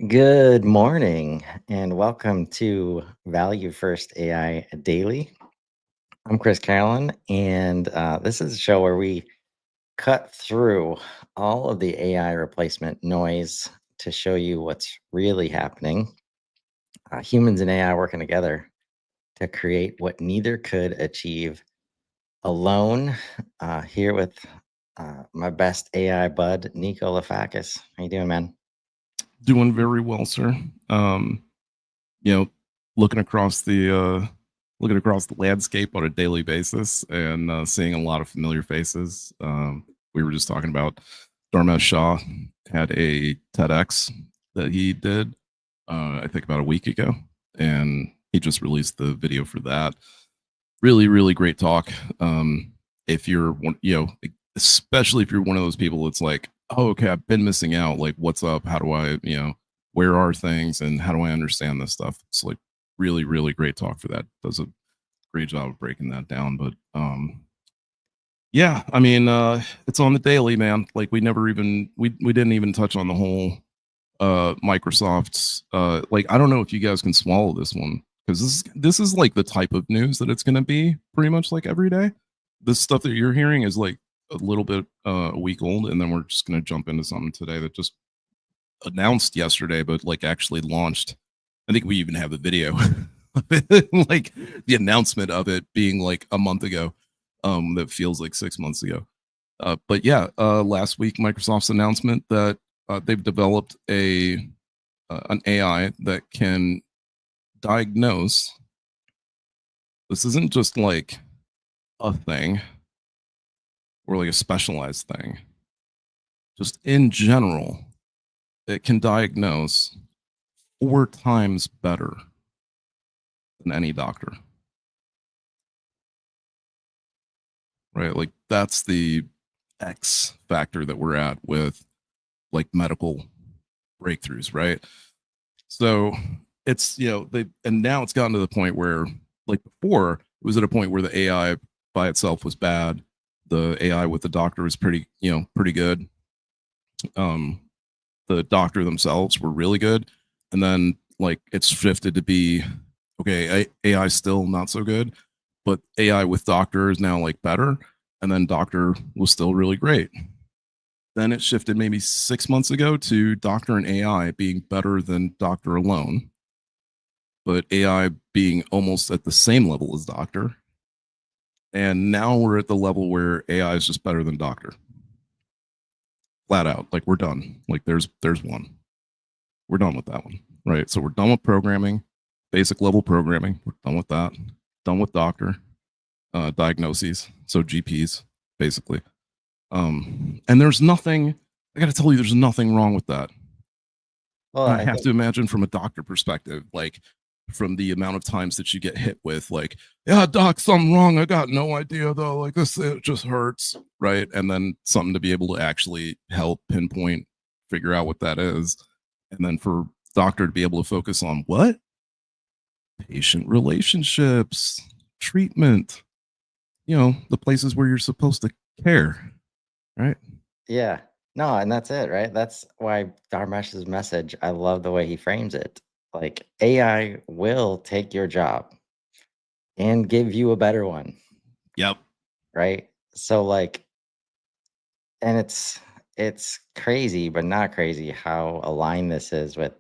Good morning and welcome to Value First AI Daily. I'm Chris Carolan, and this is a show where we cut through all of the AI replacement noise to show you what's really happening. Humans and AI working together to create what neither could achieve alone. Here with my best AI bud, Nico Lafakis. How you doing, man? Doing very well, sir. You know, looking across the landscape on a daily basis and seeing a lot of familiar faces. We were just talking about Dharmesh Shah had a TEDx that he did, I think about a week ago, and he just released the video for that. Really, really great talk. If you're one, especially if you're one of those people that's like, oh, okay, I've been missing out. Like, what's up? How do I, where are things and how do I understand this stuff? It's like really, really great talk for that. Does a great job of breaking that down. But yeah, I mean, it's on the daily, man. Like we didn't even touch on the whole Microsoft's like I don't know if you guys can swallow this one because this is like the type of news that it's going to be pretty much like every day. This stuff that you're hearing is like a little bit a week old, and then we're just going to jump into something today that just announced yesterday, but like actually launched. I think we even have the video, like the announcement of it being like a month ago. That feels like 6 months ago. But yeah, last week Microsoft's announcement that they've developed an AI that can diagnose. This isn't just like a thing or like a specialized thing. Just in general, it can diagnose 4 times better than any doctor. Right? Like that's the X factor that we're at with like medical breakthroughs, right? So it's and now it's gotten to the point where like before it was at a point where the AI by itself was bad. The AI with the doctor was pretty good. Um, the doctor themselves were really good, and then like it's shifted to be okay. AI still not so good, but AI with doctor is now like better, and then doctor was still really great. Then it shifted maybe 6 months ago to doctor and AI being better than doctor alone, but AI being almost at the same level as doctor. And now we're at the level where AI is just better than doctor. Flat out, like we're done. Like there's one. We're done with that one, right? So we're done with programming, basic level programming. We're done with that. Done with doctor diagnoses, so GPs basically. And there's nothing. I got to tell you, there's nothing wrong with that. Well, I I have think to imagine from a doctor perspective, like from the amount of times that you get hit with, like, yeah, doc, something wrong. I got no idea though. Like this, it just hurts, right? And then something to be able to actually help pinpoint, figure out what that is, and then for doctor to be able to focus on what patient relationships, treatment, the places where you're supposed to care, right? yeah. No, and that's it, right? That's why Dharmesh's message, I love the way he frames it. Like AI will take your job and give you a better one, Yep. right? So like, and it's crazy, but not crazy how aligned this is with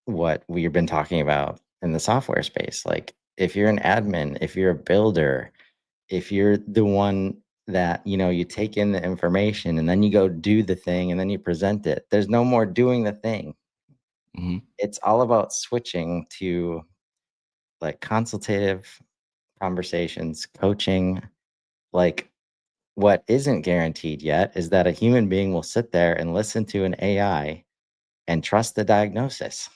what we've been talking about in the software space. Like if you're an admin, if you're a builder, if you're the one that, you take in the information and then you go do the thing and then you present it, there's no more doing the thing. Mm-hmm. It's all about switching to like consultative conversations, coaching. Like what isn't guaranteed yet is that a human being will sit there and listen to an AI and trust the diagnosis,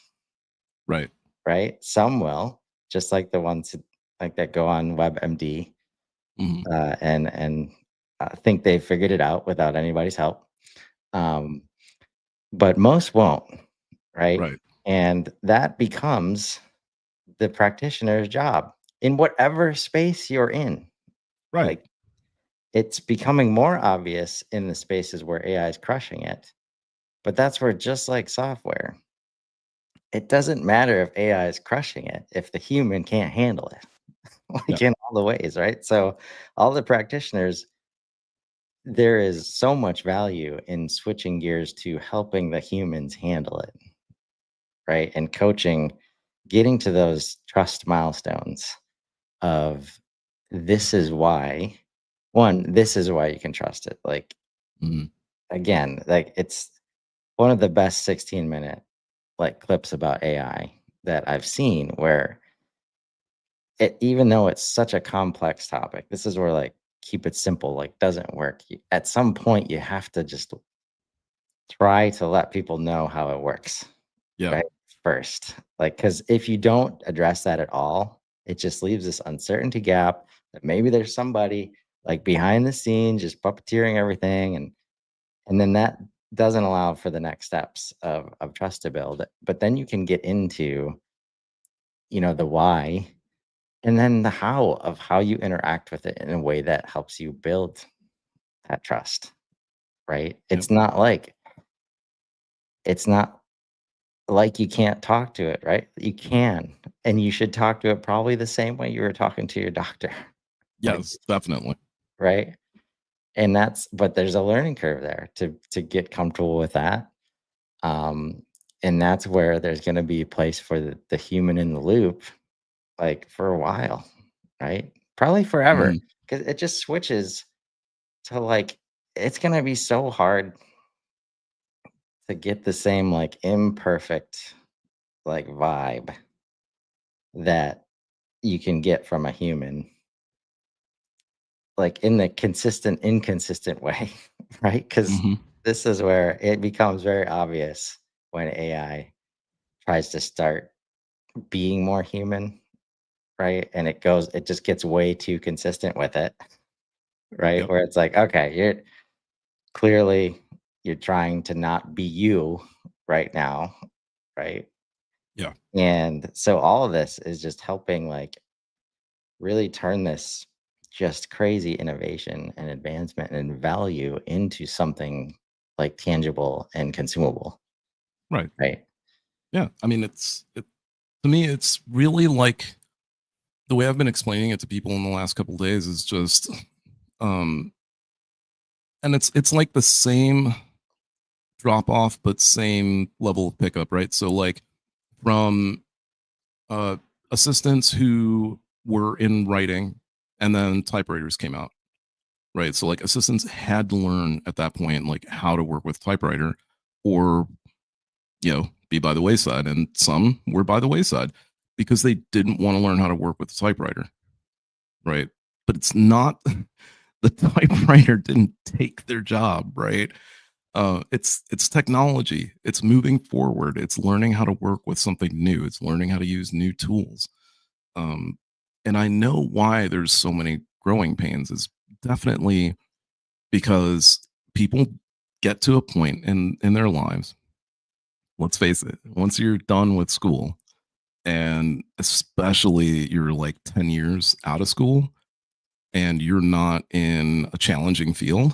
Right. right? Some will, just like the ones like that go on WebMD Mm-hmm. and think they figured it out without anybody's help. Um, but most won't, right? Right. And that becomes the practitioner's job in whatever space you're in. Right. Like it's becoming more obvious in the spaces where AI is crushing it. But that's where, just like software, it doesn't matter if AI is crushing it if the human can't handle it, Yeah. like in all the ways, right? So all the practitioners, there is so much value in switching gears to helping the humans handle it, right? And coaching, getting to those trust milestones of this is why, one, this is why you can trust it. Like, Mhm. again, like it's one of the best 16-minute like clips about AI that I've seen where it, even though it's such a complex topic, this is where like keep it simple like doesn't work. At some point you have to just try to let people know how it works, Yeah. right? First. Like, because if you don't address that at all, it just leaves this uncertainty gap that maybe there's somebody like behind the scenes just puppeteering everything, and then that doesn't allow for the next steps of trust to build. But then you can get into, the why and then the how of how you interact with it in a way that helps you build that trust, right? Yep. It's not like you can't talk to it, right? You can, and you should talk to it probably the same way you were talking to your doctor, like, Yes, definitely. right? And but there's a learning curve there to get comfortable with that. Um, and that's where there's going to be a place for the human in the loop, like for a while, right? Probably forever, Mhm. because it just switches to like it's going to be so hard to get the same like imperfect like vibe that you can get from a human, like in the consistent, inconsistent way, right? Because Mhm. this is where it becomes very obvious when AI tries to start being more human, right? And it just gets way too consistent with it, right? Yep. Where it's like, okay, clearly you're trying to not be you right now, right? Yeah. And so all of this is just helping like really turn this just crazy innovation and advancement and value into something like tangible and consumable, Right. right? Yeah. I mean, to me, it's really like the way I've been explaining it to people in the last couple days is just, um, and it's like the same drop off, but same level of pickup, right? So like from uh, assistants who were in writing, and then typewriters came out, right? So like assistants had to learn at that point like how to work with typewriter, or be by the wayside, and some were by the wayside because they didn't want to learn how to work with the typewriter, right? But it's not the typewriter didn't take their job, right? It's technology. It's moving forward. It's learning how to work with something new. It's learning how to use new tools. Um, and I know why there's so many growing pains is definitely because people get to a point in their lives. Let's face it, once you're done with school, and especially you're like 10 years out of school and you're not in a challenging field,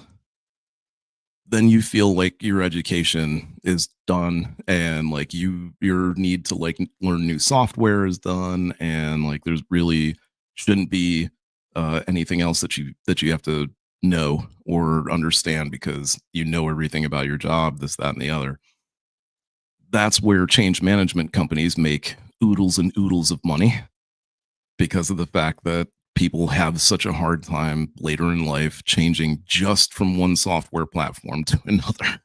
then you feel like your education is done, and like your need to like learn new software is done, and like there's really shouldn't be anything else that you have to know or understand because you know everything about your job, this, that, and the other. That's where change management companies make oodles and oodles of money because of the fact that people have such a hard time later in life changing just from one software platform to another.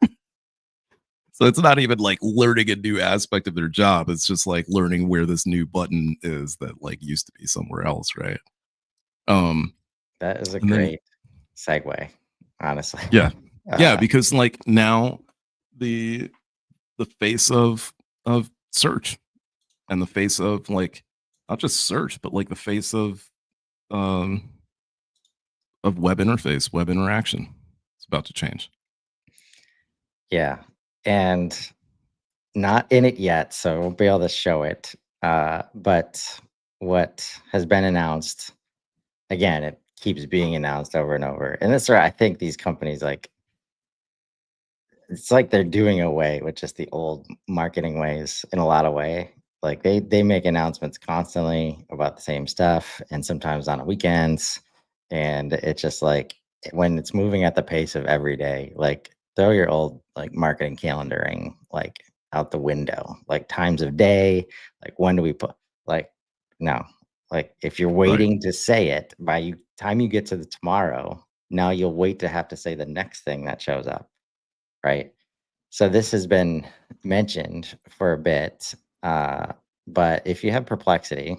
So it's not even like learning a new aspect of their job. It's just like learning where this new button is that like used to be somewhere else, right? Um, That is a and then great segue, honestly. yeah, yeah, uh, because like now the the face of search, and the face of like not just search, but like the face um of web interface, web interaction. It's about to change. yeah, and not in it yet, so I won't be able to show it. But what has been announced, again, it keeps being announced over and over. And that's where I think these companies like it's like they're doing away with just the old marketing ways in a lot of way. Like they make announcements constantly about the same stuff and sometimes on weekends. And it's just like when it's moving at the pace of every day, like throw your old like marketing calendaring like out the window, like times of day, like when do we put like no. Like if you're Right. waiting to say it by you time you get to the tomorrow, now you'll wait to have to say the next thing that shows up, right? So this has been mentioned for a bit, but if you have Perplexity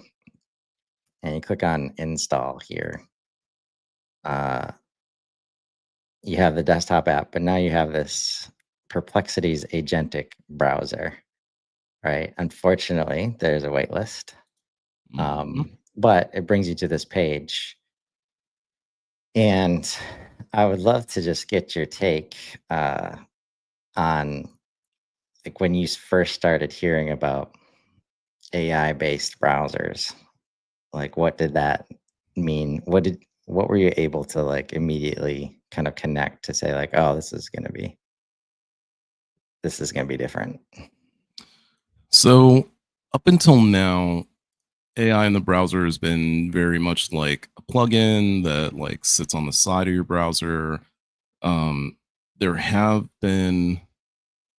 and you click on install here, uh, you have the desktop app, but now you have this Perplexity's agentic browser, right? Unfortunately, there's a wait list, Mhm. but it brings you to this page. And I would love to just get your take on like when you first started hearing about AI based browsers, like what did that mean? What were you able to like immediately kind of connect to say like, oh, this is gonna be different? So up until now, AI in the browser has been very much like a plugin that like sits on the side of your browser. Um, there have been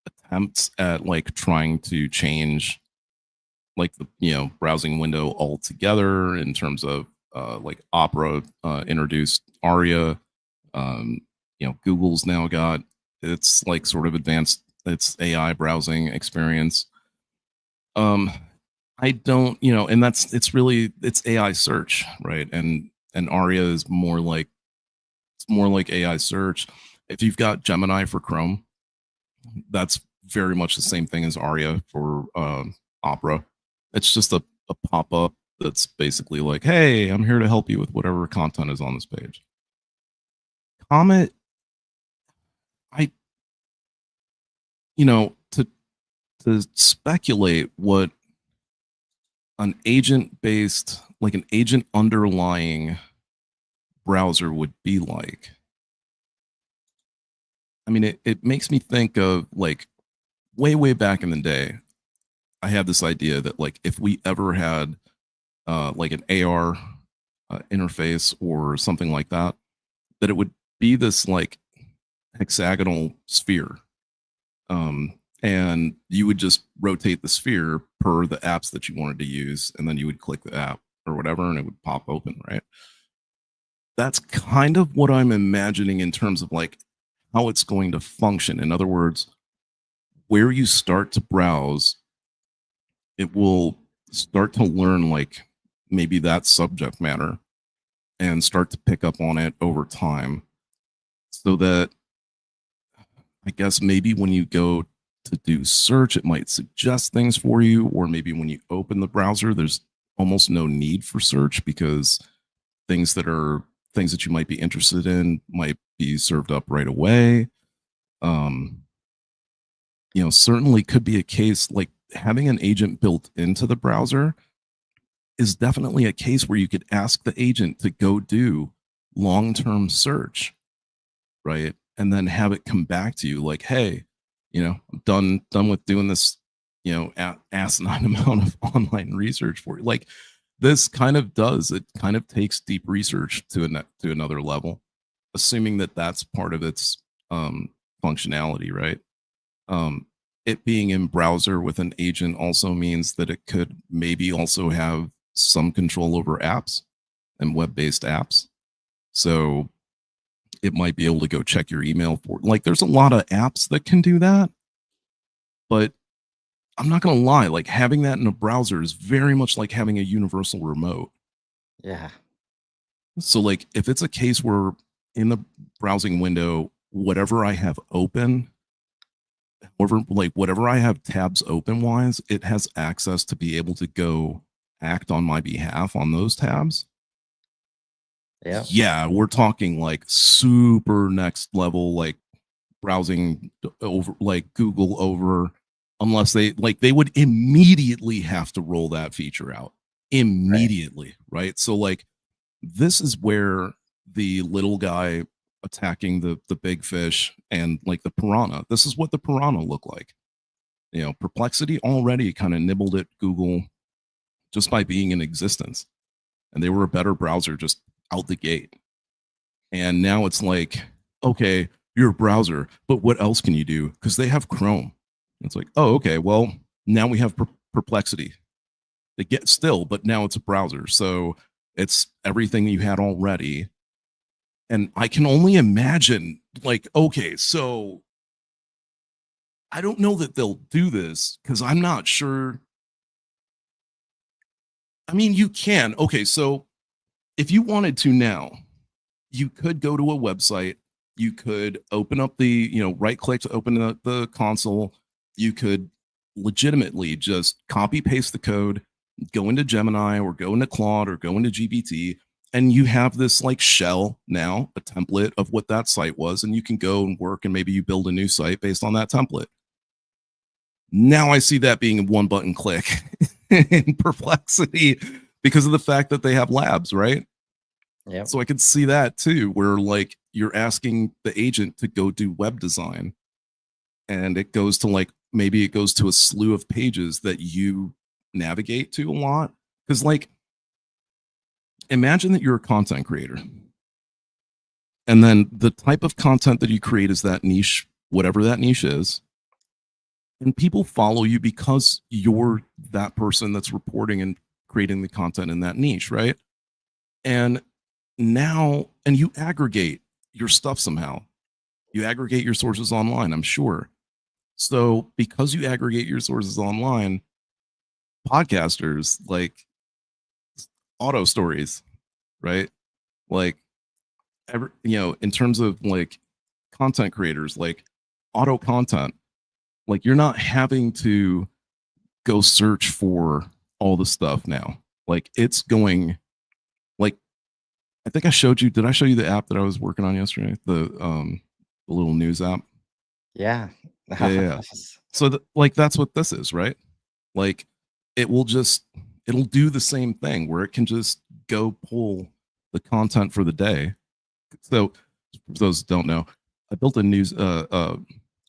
attempts at like trying to change like the browsing window altogether in terms of like Opera introduced Aria. Google's now got its like sort of advanced its AI browsing experience. Um, I don't, and it's really it's AI search, right? And Aria is more like it's more like AI search. If you've got Gemini for Chrome, that's very much the same thing as Aria for Opera. It's just a pop up that's basically like, hey, I'm here to help you with whatever content is on this page. Comet, I, to speculate what an agent based, like an agent underlying browser would be like. I mean, it makes me think of like way back in the day. I had this idea that like if we ever had like an AR interface or something like that, that it would be this like hexagonal sphere. And you would just rotate the sphere per the apps that you wanted to use, and then you would click the app or whatever, and it would pop open, right? That's kind of what I'm imagining in terms of like how it's going to function. In other words, where you start to browse, it will start to learn like maybe that subject matter and start to pick up on it over time so that I guess maybe when you go to do search, it might suggest things for you, or maybe when you open the browser, there's almost no need for search because things that you might be interested in might be served up right away. Um, certainly could be a case like having an agent built into the browser is definitely a case where you could ask the agent to go do long-term search, right? And then have it come back to you like, hey, I'm done with doing this, asinine amount of online research for you. Like this kind of does it kind of takes deep research to another level, assuming that that's part of its functionality, right? Um, it being in browser with an agent also means that it could maybe also have some control over apps and web-based apps. So it might be able to go check your email for like there's a lot of apps that can do that, but I'm not going to lie, like having that in a browser is very much like having a universal remote. Yeah, So like if it's a case where in the browsing window whatever I have open, whatever I have tabs open wise, it has access to be able to go act on my behalf on those tabs. yeah, Yeah, we're talking like super next level, like browsing over like Google over, unless they would immediately have to roll that feature out right, immediately, right? So like this is where the little guy attacking the big fish and like the piranha. This is what the piranha look like. You know, Perplexity already kind of nibbled at Google just by being in existence, and they were a better browser just out the gate. And now it's like, okay, you're a browser, but what else can you do? Because they have Chrome. It's like, oh, okay, well, now we have Perplexity. They get still, but now it's a browser. So it's everything you had already. And I can only imagine, like, okay, so I don't know that they'll do this because I'm not sure. I mean, you can. Okay, so if you wanted to now, you could go to a website. You could open up right click to open the console. You could legitimately just copy paste the code, go into Gemini or go into Claude or go into GPT, and you have this like shell now, a template of what that site was, and you can go and work, and maybe you build a new site based on that template. Now I see that being a one button click in Perplexity because of the fact that they have labs, right? Yep. So I could see that too, where like you're asking the agent to go do web design, and it goes to like maybe it goes to a slew of pages that you navigate to a lot. Because like imagine that you're a content creator, and then the type of content that you create is that niche, whatever that niche is, and people follow you because you're that person that's reporting and creating the content in that niche, right? And you aggregate your stuff somehow. You aggregate your sources online, I'm sure. So because you aggregate your sources online, podcasters like auto stories, right? Like in terms of like content creators, like auto content, like you're not having to go search for all the stuff now. Like it's going like I think I showed you. Did I show you the app that I was working on yesterday? The little news app. Yeah. Yeah. So like that's what this is, right? Like it'll do the same thing where it can just go pull the content for the day. So for those who don't know, I built a news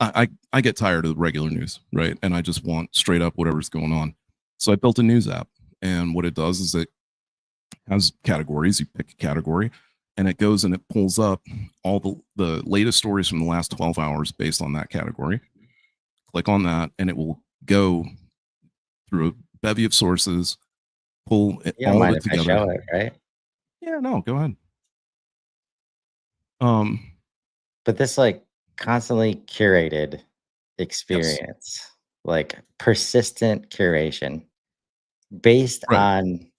I get tired of the regular news, right? And I just want straight up whatever's going on. So I built a news app, and what it does is it has categories. You pick a category, and it goes and it pulls up all the latest stories from the last 12 hours based on that category. Click on that, and it will go through a bevy of sources, pull You don't all of mind it if I together. show it, right? Yeah, no, go ahead. But this like constantly curated Yes, experience, like persistent curation based right. on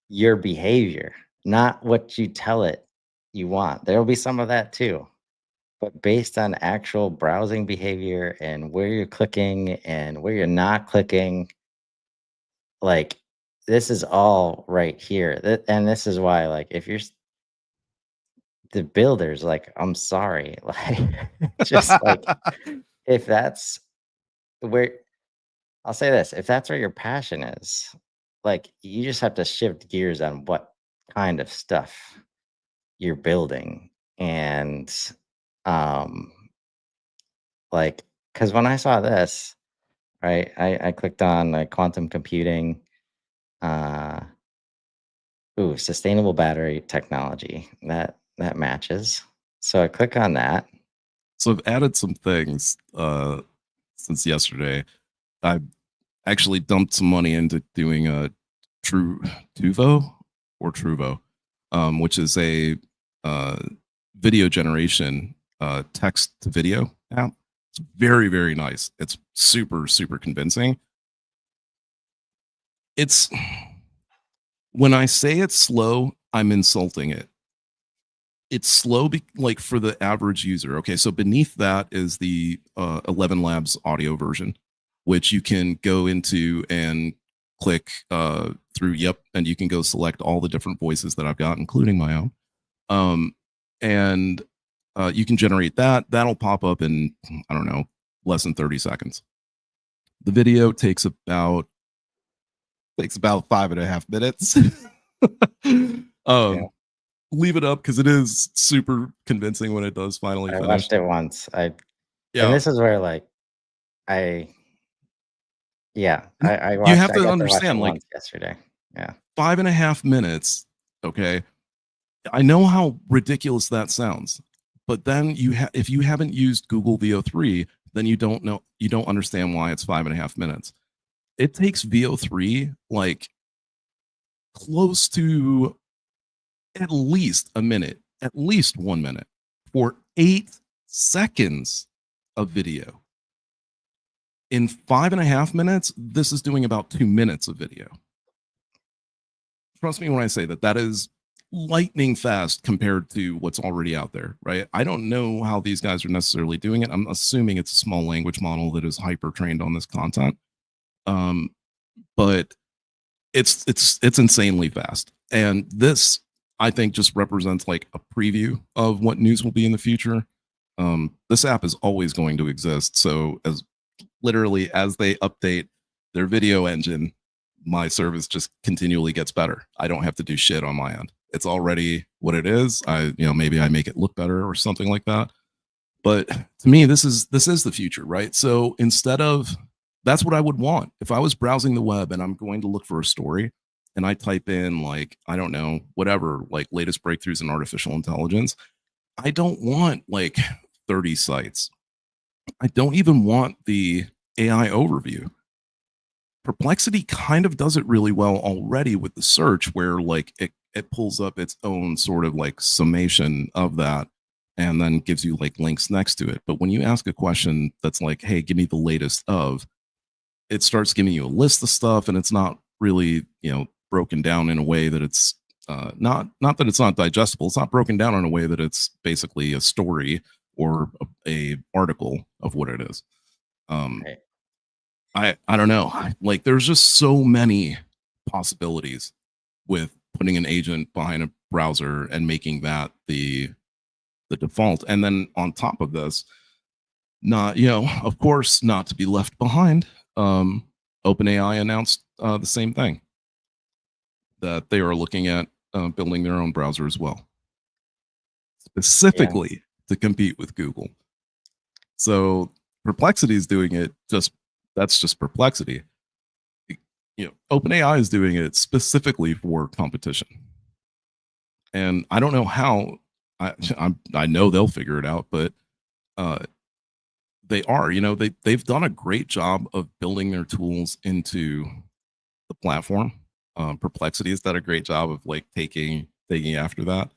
your behavior, not what you tell it you want. There will be some of that too, but based on actual browsing behavior and where you're clicking and where you're not clicking, like this is all right here. And this is why, like, if you're the builders, like, I'm sorry, like, just like if that's where I'll say this, if that's where your passion is, like, you just have to shift gears on what kind of stuff you're building. And, um, like, because when I saw this, right, I clicked on like quantum computing, uh, sustainable battery technology. That matches. So I click on that. So I've added some things since yesterday. I actually dumped some money into doing a True Tuvo or Truvo, which is a uh, video generation text to video app. It's very, very nice. It's super, super convincing. It's when I say it's slow, I'm insulting it. It's slow, like for the average user. Okay, so beneath that is the 11 Labs audio version, which you can go into and click through. Yep, and you can go select all the different voices that I've got, including my own. And you can generate that. That'll pop up in I don't know less than 30 seconds. The video takes about 5.5 minutes. Yeah. leave it up because it is super convincing when it does finally I finish. watched it once. And Yeah. this is where like I yeah, And you watched have I to got to watch it understand, like once yesterday. Yeah. 5.5 minutes. Okay. I know how ridiculous that sounds, but then if you haven't used Google VO3, then you don't understand why it's 5.5 minutes. It takes VO3 like close to at least a minute, at least 1 minute for 8 seconds of video. In 5.5 minutes, this is doing about 2 minutes of video. Trust me when I say that that is lightning fast compared to what's already out there, right? I don't know how these guys are necessarily doing it. I'm assuming it's a small language model that is hyper trained on this content. Um, but it's insanely fast. And this, I think, just represents like a preview of what news will be in the future. This app is always going to exist. So as literally as they update their video engine, my service just continually gets better. I don't have to do shit on my end. It's already what it is. Maybe I make it look better or something like that. But to me, this is the future, right? So instead of that's what I would want. If I was browsing the web and I'm going to look for a story and I type in like, I don't know, whatever, like latest breakthroughs in artificial intelligence, I don't want like 30 sites. I don't even want the AI overview. Perplexity kind of does it really well already with the search where like it pulls up its own sort of like summation of that and then gives you like links next to it. But when you ask a question that's like, hey, give me the latest of, it starts giving you a list of stuff and it's not really, broken down in a way that it's not that it's not digestible. It's not broken down in a way that it's basically a story or a article of what it is. Right. I don't know. Like there's just so many possibilities with putting an agent behind a browser and making that the default. And then on top of this, not of course, not to be left behind. OpenAI announced the same thing that they are looking at building their own browser as well, Yeah. specifically to compete with Google. So Perplexity is doing it that's just Perplexity. OpenAI is doing it specifically for competition. And I don't know how. I know they'll figure it out, but they are. They've done a great job of building their tools into the platform. Perplexity has done a great job of like taking after that,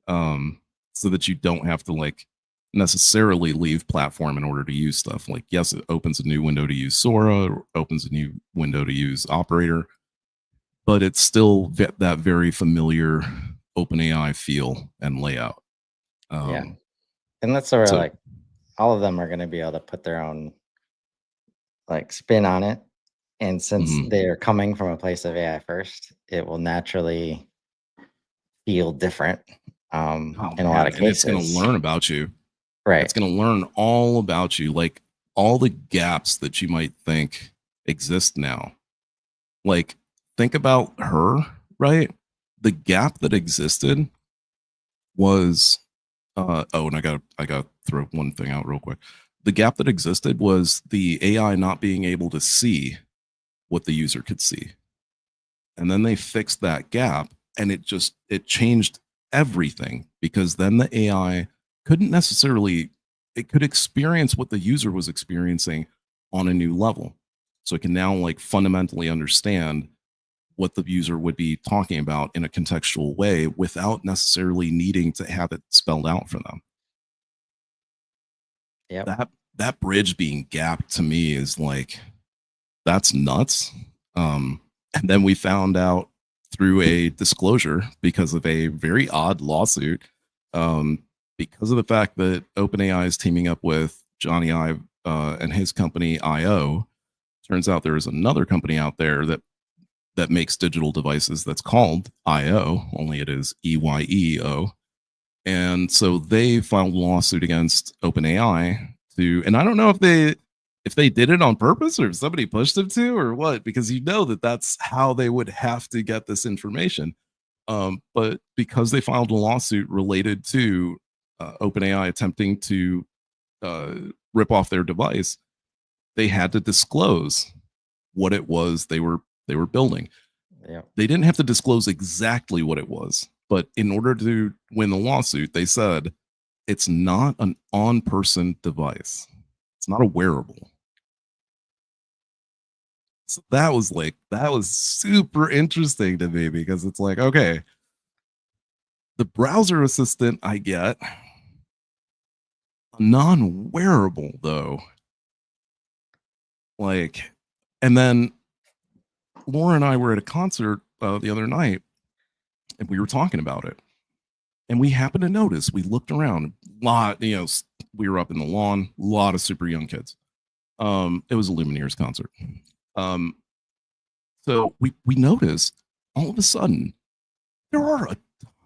so that you don't have to like necessarily leave platform in order to use stuff. Like, yes, it opens a new window to use Sora, or opens a new window to use Operator, but it's still that very familiar OpenAI feel and layout. Yeah. And that's where So like all of them are going to be able to put their own like spin on it. And since mhm. they're coming from a place of AI first, it will naturally feel different Oh in a lot man, of and it's gonna cases. learn about you. Right. It's gonna learn all about you, like all the gaps that you might think exist now. Like, think about her, right? The gap that existed was and I got to throw one thing out real quick. The gap that existed was the AI not being able to see what the user could see. And then they fixed that gap and it changed everything because then the AI couldn't necessarily it could experience what the user was experiencing on a new level. So it can now like fundamentally understand what the user would be talking about in a contextual way without necessarily needing to have it spelled out for them. Yep. That bridge being gapped to me is like that's nuts. And then we found out through a disclosure because of a very odd lawsuit, because of the fact that OpenAI is teaming up with Johnny Ive and his company IO. Turns out there is another company out there that makes digital devices that's called IO, only it is EYEO. And so they filed a lawsuit against OpenAI and I don't know if they did it on purpose or if somebody pushed them to or what, because that's how they would have to get this information. But because they filed a lawsuit related to OpenAI attempting to rip off their device, they had to disclose what it was they were building. Yeah. They didn't have to disclose exactly what it was, but in order to win the lawsuit, they said it's not an on-person device. It's not a wearable. So that was super interesting to me because it's like, okay, the browser assistant I get, a non-wearable though. Like, and then Laura and I were at a concert the other night and we were talking about it. And we happened to notice, we looked around, a lot, we were up in the lawn, a lot of super young kids. It was a Lumineers concert. So we noticed all of a sudden there are a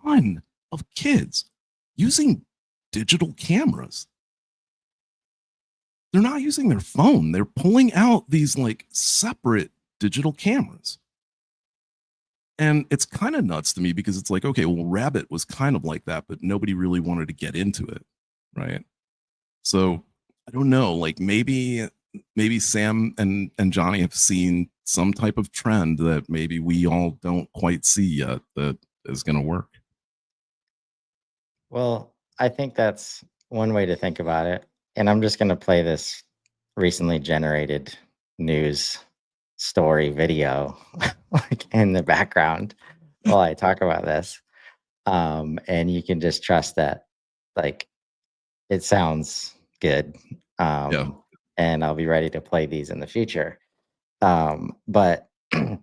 ton of kids using digital cameras. They're not using their phone. They're pulling out these like separate digital cameras. And it's kind of nuts to me because it's like, okay, well, Rabbit was kind of like that, but nobody really wanted to get into it. Right. So I don't know, like maybe Sam and Johnny have seen some type of trend that maybe we all don't quite see yet that is going to work. Well, I think that's one way to think about it. And I'm just going to play this recently generated news story video like in the background while I talk about this. And you can just trust that like it sounds good. Yeah. And I'll be ready to play these in the future. But I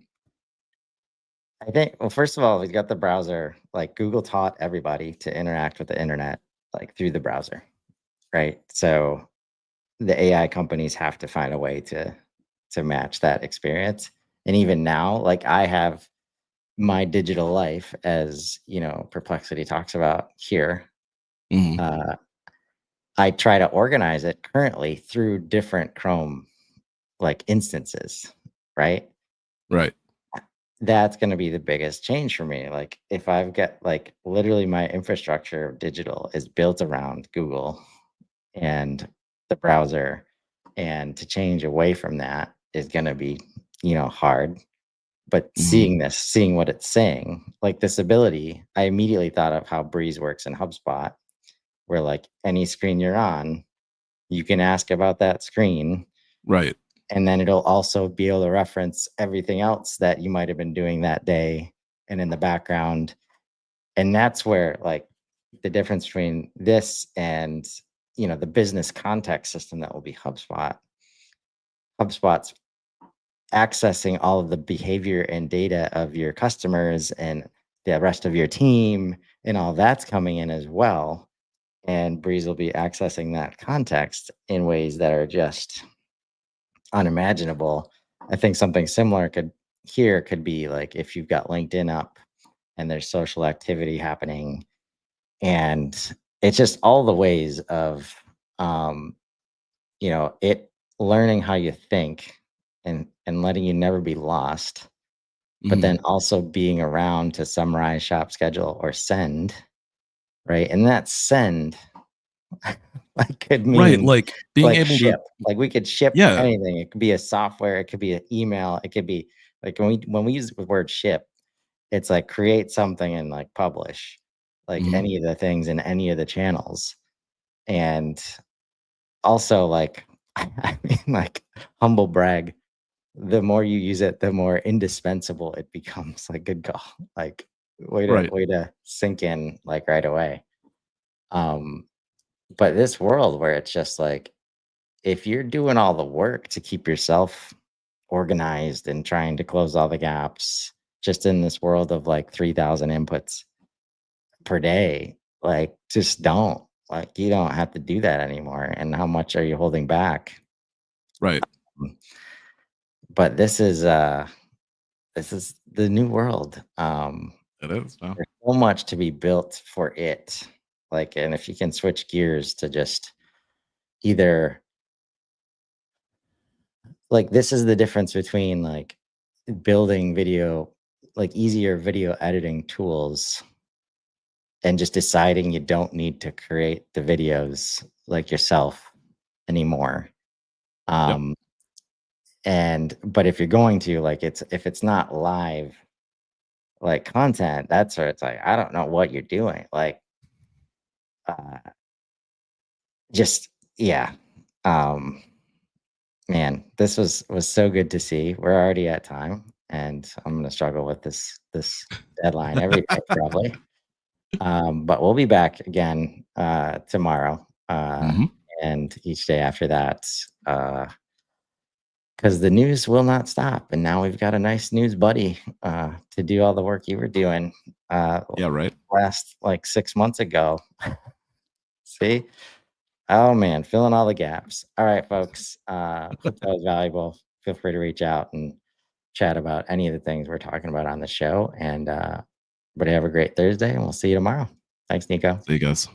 think, well, first of all, we've got the browser. Like Google taught everybody to interact with the internet like through the browser, right? So the AI companies have to find a way to match that experience. And even now, like I have my digital life, as you know, Perplexity talks about here. Mhm. I try to organize it currently through different Chrome like instances, right? Right. That's going to be the biggest change for me. Like if I've got like literally my infrastructure of digital is built around Google and the browser, and to change away from that is going to be, hard. But Mhm. seeing what it's saying, like this ability, I immediately thought of how Breeze works in HubSpot, where like any screen you're on, you can ask about that screen, Right. and then it'll also be able to reference everything else that you might have been doing that day and in the background. And that's where like the difference between this and the business context system that will be HubSpot's accessing all of the behavior and data of your customers and the rest of your team, and all that's coming in as well. And Breeze will be accessing that context in ways that are just unimaginable. I think something similar could be like if you've got LinkedIn up and there's social activity happening, and it's just all the ways of um, it learning how you think and letting you never be lost, but Mhm. then also being around to summarize, shop schedule, or send, right? And that send like could Right. mean Like being like able to, ship. Like we could ship yeah. anything. It could be a software, it could be an email, it could be like when we use the word ship, it's like create something and like publish, like Mhm. any of the things in any of the channels. And also like I mean like humble brag, the more you use it, the more indispensable it becomes. Like good call. Like Right. way to sink in like right away. Um, but this world where it's just like if you're doing all the work to keep yourself organized and trying to close all the gaps just in this world of like 3,000 inputs per day, like just don't. Like you don't have to do that anymore. And how much are you holding back? Right. But this is the new world. It is. Well, There's so much to be built for it. Like, and if you can switch gears to just either like this is the difference between like building video like easier video editing tools and just deciding you don't need to create the videos like yourself anymore. Yep. Um, and but if you're going to, like, it's if it's not live like content, that's where it's like, I don't know what you're doing. Like, uh, just yeah. Um, Man, this was so good to see. We're already at time, and I'm gonna struggle with this deadline every day probably. But we'll be back again tomorrow, Hmm. and each day after that, because the news will not stop. And now we've got a nice news buddy to do all the work you were doing uh, Yeah, right. last like 6 months ago. See? Oh man, filling all the gaps. All right, folks. Hope that was valuable. Feel free to reach out and chat about any of the things we're talking about on the show. And everybody have a great Thursday, and we'll see you tomorrow. Thanks, Nico. See you guys.